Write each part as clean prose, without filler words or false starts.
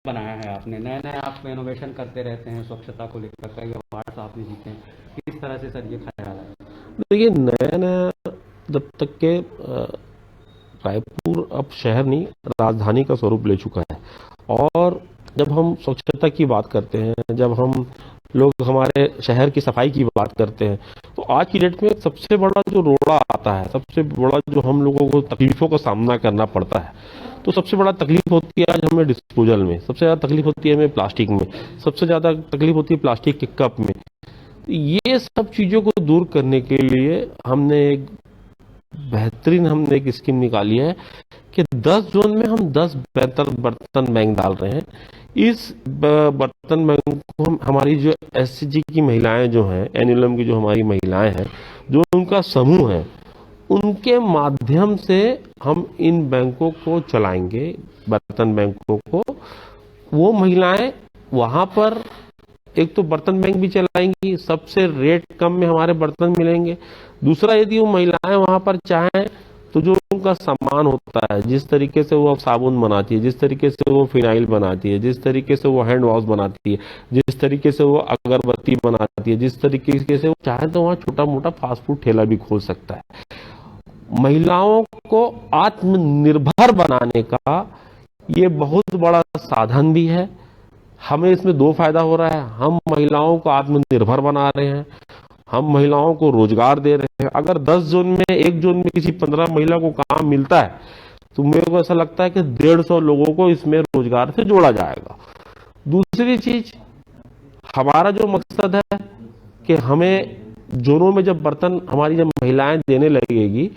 बनाया है आपने, नए नए आप इनोवेशन करते रहते हैं, स्वच्छता को लेकर कई अवार्ड्स आपने जीते हैं, किस तरह से सर ये ख्याल है? देखिए, नया नया जब तक के रायपुर अब शहर नहीं, राजधानी का स्वरूप ले चुका है। और जब हम स्वच्छता की बात करते हैं, जब हम लोग हमारे शहर की सफाई की बात करते हैं, तो आज की डेट में सबसे बड़ा जो रोड़ा आता है, सबसे बड़ा जो हम लोगों को तकलीफों का सामना करना पड़ता है, तो सबसे बड़ा तकलीफ होती है आज हमें डिस्पोजल में, सबसे ज्यादा तकलीफ होती है हमें प्लास्टिक में, सबसे ज्यादा तकलीफ होती है प्लास्टिक के कप में। ये सब चीजों को दूर करने के लिए हमने एक स्कीम निकाली है कि 10 जोन में हम 10 बेहतर बर्तन बैंक डाल रहे हैं। इस बर्तन बैंक को हम, हमारी जो एससीजी की महिलाएं जो हैं, एनएलएम की जो हमारी महिलाएं हैं, जो उनका समूह है, उनके माध्यम से हम इन बैंकों को चलाएंगे, बर्तन बैंकों को। वो महिलाएं वहां पर एक तो बर्तन बैंक भी चलाएंगी, सबसे रेट कम में हमारे बर्तन मिलेंगे। दूसरा, यदि वो महिलाएं वहां पर चाहें तो जो उनका सामान होता है, जिस तरीके से वो साबुन बनाती है, जिस तरीके से वो फिनाइल बनाती है, जिस तरीके से वो हैंड वॉश बनाती है, जिस तरीके से वो अगरबत्ती बनाती है, जिस तरीके से वो चाहे तो वहाँ छोटा मोटा फास्ट फूड ठेला भी खोल सकता है। महिलाओं को आत्मनिर्भर बनाने का ये बहुत बड़ा साधन भी है। हमें इसमें दो फायदा हो रहा है, हम महिलाओं को आत्मनिर्भर बना रहे हैं, हम महिलाओं को रोजगार दे रहे हैं। अगर 10 जोन में, एक जोन में किसी 15 महिला को काम मिलता है, तो मेरे को ऐसा लगता है कि 150 लोगों को इसमें रोजगार से जोड़ा जाएगा। दूसरी चीज, हमारा जो मकसद है कि हमें जोनों में जब बर्तन हमारी जब महिलाएं देने लगेगी,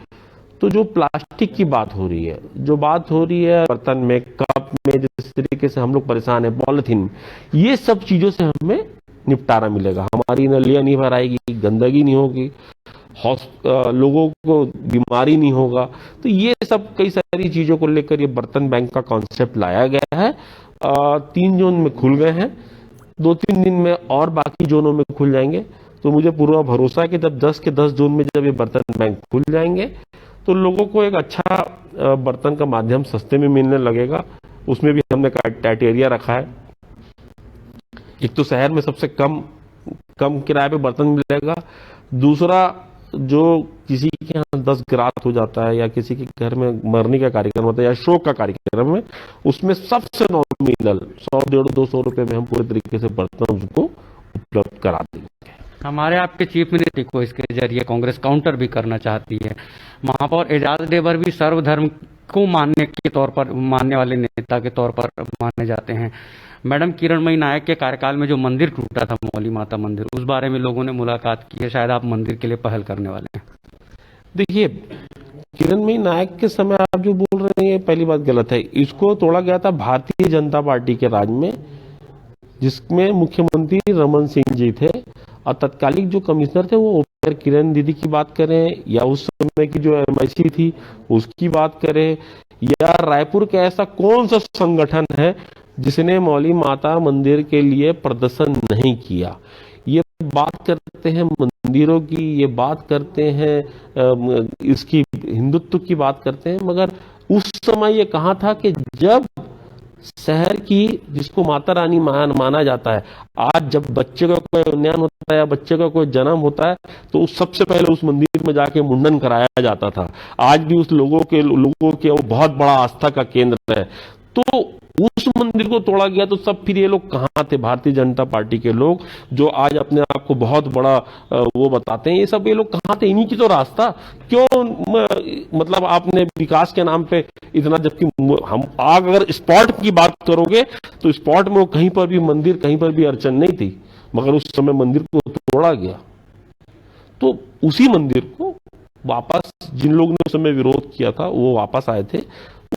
तो जो प्लास्टिक की बात हो रही है, जो बात हो रही है बर्तन में, कप में, जिस तरीके से हम लोग परेशान है, पॉलिथीन, ये सब चीजों से हमें निपटारा मिलेगा। हमारी नलियां नहीं भराएगी, गंदगी नहीं होगी, लोगों को बीमारी नहीं होगा। तो ये सब कई सारी चीजों को लेकर ये बर्तन बैंक का कॉन्सेप्ट लाया गया है। 3 जोन में खुल गए हैं, 2-3 दिन में और बाकी जोनों में खुल जाएंगे। तो मुझे पूरा भरोसा है कि जब 10 के 10 जोन में जब ये बर्तन बैंक खुल जाएंगे, तो लोगों को एक अच्छा बर्तन का माध्यम सस्ते में मिलने लगेगा। उसमें भी हमने क्राइटेरिया रखा है, एक तो शहर में सबसे कम कम किराए पे बर्तन मिलेगा। दूसरा, जो किसी के यहाँ 10 ग्रात हो जाता है, या किसी के घर में मरने का कार्यक्रम होता है, या शोक का कार्यक्रम है, उसमें सबसे नॉमिनल 100-150-200 रुपए में हम पूरे तरीके से बर्तन उसको उपलब्ध करा देंगे। हमारे आपके चीफ मिनिस्टर को इसके जरिए कांग्रेस काउंटर भी करना चाहती है। महापौर एजाज ढेबर भी सर्वधर्म को मानने वाले नेता के तौर पर माने जाते हैं। मैडम किरणमयी नायक के कार्यकाल में जो मंदिर टूटा था, मौली माता मंदिर, उस बारे में लोगों ने मुलाकात की है, शायद आप मंदिर के लिए पहल करने वाले हैं। देखिए, किरणमयी नायक के समय आप जो बोल रहे हैं, ये पहली बात गलत है। इसको तोड़ा गया था भारतीय जनता पार्टी के राज में, जिसमें मुख्यमंत्री रमन सिंह जी थे, और तत्कालिक जो कमिश्नर थे वो ओपीआर किरण दीदी की बात करें, या उस समय की जो एमआईसी थी उसकी बात करें, या रायपुर का ऐसा कौन सा संगठन है जिसने मौली माता मंदिर के लिए प्रदर्शन नहीं किया। ये बात करते हैं मंदिरों की, ये बात करते हैं इसकी हिंदुत्व की बात करते हैं, मगर उस समय ये कहा था कि जब शहर की, जिसको माता रानी माना जाता है, आज जब बच्चे का कोई उन्नयन होता है या बच्चे का कोई जन्म होता है, तो सबसे पहले उस मंदिर में जाके मुंडन कराया जाता था। आज भी उस लोगों के वो बहुत बड़ा आस्था का केंद्र है। तो उस मंदिर को तोड़ा गया, तो सब फिर ये लोग कहाँ थे, भारतीय जनता पार्टी के लोग जो आज अपने आप को बहुत बड़ा वो बताते हैं, ये सब ये लोग कहाँ थे? इन्हीं की तो रास्ता क्यों, मतलब आपने विकास के नाम पे इतना, जबकि हम आग, अगर स्पॉट की बात करोगे तो स्पॉट में कहीं पर भी मंदिर, कहीं पर भी अड़चन नहीं थी, मगर उस समय मंदिर को तोड़ा गया। तो उसी मंदिर को वापस, जिन लोगों ने उस समय विरोध किया था वो वापस आए थे,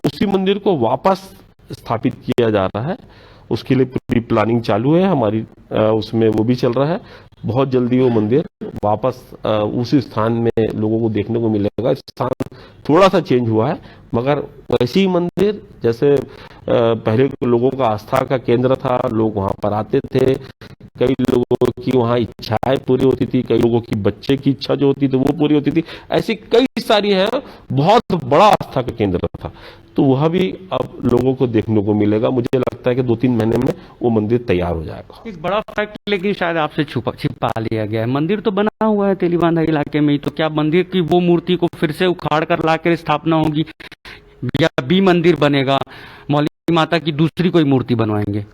उसी मंदिर को वापस स्थापित किया जा रहा है। उसके लिए पूरी प्लानिंग चालू है हमारी, उसमें वो भी चल रहा है। बहुत जल्दी वो मंदिर वापस उसी स्थान में लोगों को देखने को मिलेगा। स्थान थोड़ा सा चेंज हुआ है, मगर वैसे ही मंदिर जैसे पहले लोगों का आस्था का केंद्र था, लोग वहां पर आते थे, कई लोगों की वहाँ इच्छाएं पूरी होती थी, कई लोगों की बच्चे की इच्छा जो होती थी वो पूरी होती थी। ऐसी कई सारी है, बहुत बड़ा आस्था का केंद्र था। तो वह भी अब लोगों को देखने को मिलेगा। मुझे लगता है कि 2-3 महीने में वो मंदिर तैयार हो जाएगा। एक बड़ा फैक्ट लेकिन शायद आपसे छिपा लिया गया है। मंदिर तो बना हुआ है तेलीबांधा इलाके में ही, तो क्या मंदिर की वो मूर्ति को फिर से उखाड़ कर लाकर स्थापना होगी, या बी मंदिर बनेगा, मौली माता की दूसरी कोई मूर्ति बनवाएंगे?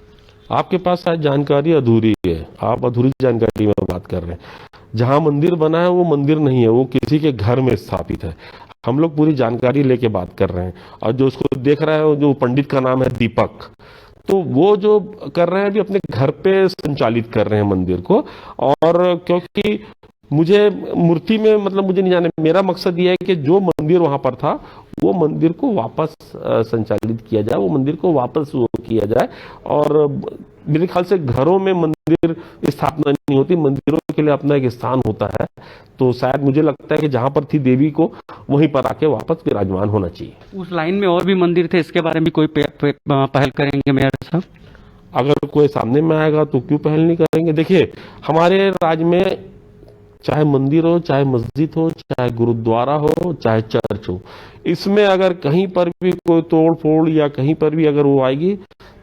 आपके पास शायद जानकारी अधूरी है, आप अधूरी जानकारी में बात कर रहे हैं। जहां मंदिर बना है वो मंदिर नहीं है, वो किसी के घर में स्थापित है। हम लोग पूरी जानकारी लेके बात कर रहे हैं। और जो उसको देख रहा है, जो पंडित का नाम है दीपक, तो वो जो कर रहे हैं अभी अपने घर पे संचालित कर रहे हैं मंदिर को। और क्योंकि मुझे मूर्ति में मतलब मुझे नहीं जाने, मेरा मकसद ये है कि जो मंदिर वहां पर था वो मंदिर को वापस संचालित किया जाए, वो मंदिर को वापस वो किया जाए। और मेरे ख्याल से घरों में मंदिर स्थापना नहीं होती, मंदिरों के लिए अपना एक स्थान होता है। तो शायद मुझे लगता है कि जहां पर थी देवी को वहीं पर आके वापस विराजमान होना चाहिए। उस लाइन में और भी मंदिर थे, इसके बारे में भी कोई पहल करेंगे मेयर साहब? अगर कोई सामने में आएगा तो क्यों पहल नहीं करेंगे। देखिए, हमारे राज्य में चाहे मंदिर हो, चाहे मस्जिद हो, चाहे गुरुद्वारा हो, चाहे चर्च हो, इसमें अगर कहीं पर भी कोई तोड़ फोड़ या कहीं पर भी अगर वो आएगी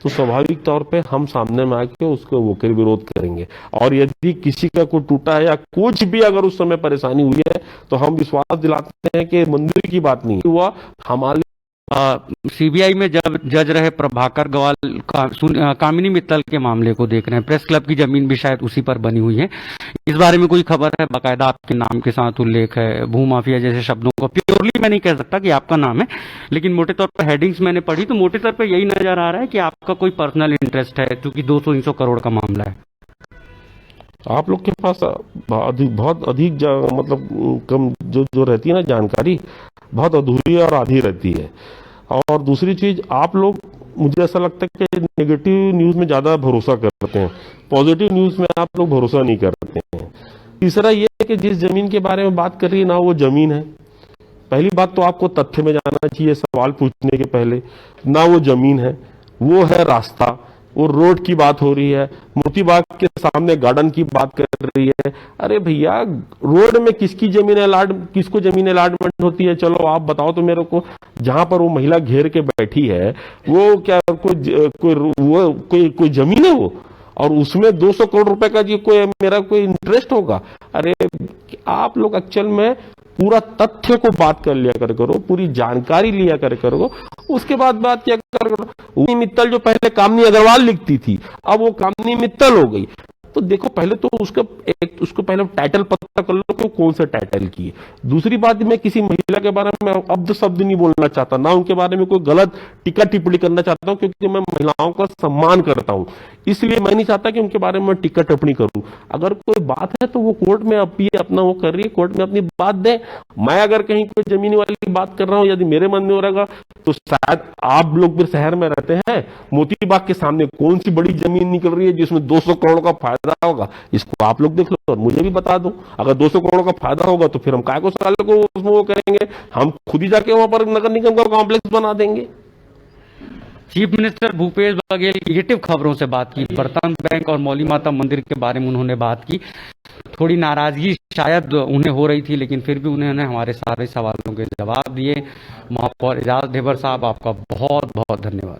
तो स्वाभाविक तौर पे हम सामने में आके उसको वोकर विरोध करेंगे। और यदि किसी का कोई टूटा है या कुछ भी अगर उस समय परेशानी हुई है तो हम विश्वास दिलाते हैं कि मंदिर की बात नहीं हुआ, हमारे सीबीआई में जब जज रहे प्रभाकर गवाल कामिनी मित्तल के मामले को देख रहे हैं। प्रेस क्लब की जमीन भी शायद उसी पर बनी हुई है, इस बारे में कोई खबर है? बाकायदा आपके नाम के साथ उल्लेख है, भूमाफिया जैसे शब्दों को प्योरली मैं नहीं कह सकता कि आपका नाम है, लेकिन मोटे तौर पर हेडिंग्स मैंने पढ़ी तो मोटे तौर पर यही नजर आ रहा है कि आपका कोई पर्सनल इंटरेस्ट है, क्योंकि 200-300 करोड़ का मामला है। आप लोग के पास बहुत अधिक मतलब कम जो रहती है ना जानकारी, बहुत अधूरी और आधी रहती है। और दूसरी चीज, आप लोग, मुझे ऐसा लगता है कि नेगेटिव न्यूज में ज्यादा भरोसा करते हैं, पॉजिटिव न्यूज में आप लोग भरोसा नहीं करते हैं। तीसरा ये है कि जिस जमीन के बारे में बात कर रही है ना वो जमीन है। पहली बात तो आपको तथ्य में जाना चाहिए सवाल पूछने के पहले, ना वो जमीन है, वो है रास्ता, वो रोड की बात हो रही है, मोती बाग के सामने गार्डन की बात कर रही है। अरे भैया, रोड में किसकी जमीन किसको जमीन अलॉटमेंट होती है? चलो आप बताओ तो मेरे को। जहां पर वो महिला घेर के बैठी है वो क्या कोई जमीन है वो? और उसमें 200 करोड़ रुपए का जी मेरा कोई इंटरेस्ट होगा? अरे आप लोग एक्चुअल में पूरा तथ्य को बात कर लिया करो, पूरी जानकारी लिया करो, उसके बाद बात किया करो। मित्तल जो पहले कामनी अग्रवाल लिखती थी, अब वो कामनी मित्तल हो गई। तो देखो, पहले तो उसको पहले टाइटल पता कर लो कि कौन सा टाइटल की है। दूसरी बात, मैं किसी महिला के बारे में अब्द शब्द नहीं बोलना चाहता, ना उनके बारे में कोई गलत टीका टिप्पणी करना चाहता हूं, क्योंकि मैं महिलाओं का सम्मान करता हूं। इसलिए मैं नहीं चाहता कि उनके बारे में टीका टिप्पणी करूं। अगर कोई बात है तो वो कोर्ट में अपना वो कर रही है, कोर्ट में अपनी बात दे। मैं अगर कहीं कोई जमीन वाली बात कर रहा हूं, यदि मेरे मन में हो रहेगा तो शायद आप लोग फिर शहर में रहते हैं, मोती बाग के सामने कौन सी बड़ी जमीन निकल रही है जिसमें 200 करोड़ का फायदा होगा, इसको आप लोग देख लो और मुझे भी बता दो। अगर 200 करोड़ का फायदा होगा तो फिर हम काय को साल को उसमें वो करेंगे, हम खुद ही जाके वहां पर नगर निगम का कॉम्प्लेक्स बना देंगे। Chief minister Bhupesh Baghel negative खबरों से बात की, बर्तन बैंक और मौली माता मंदिर के बारे में उन्होंने बात की। थोड़ी नाराजगी शायद उन्हें हो रही थी, लेकिन फिर भी उन्होंने हमारे सारे सवालों के जवाब दिए। महापौर एजाज ढेबर साहब, आपका बहुत बहुत धन्यवाद।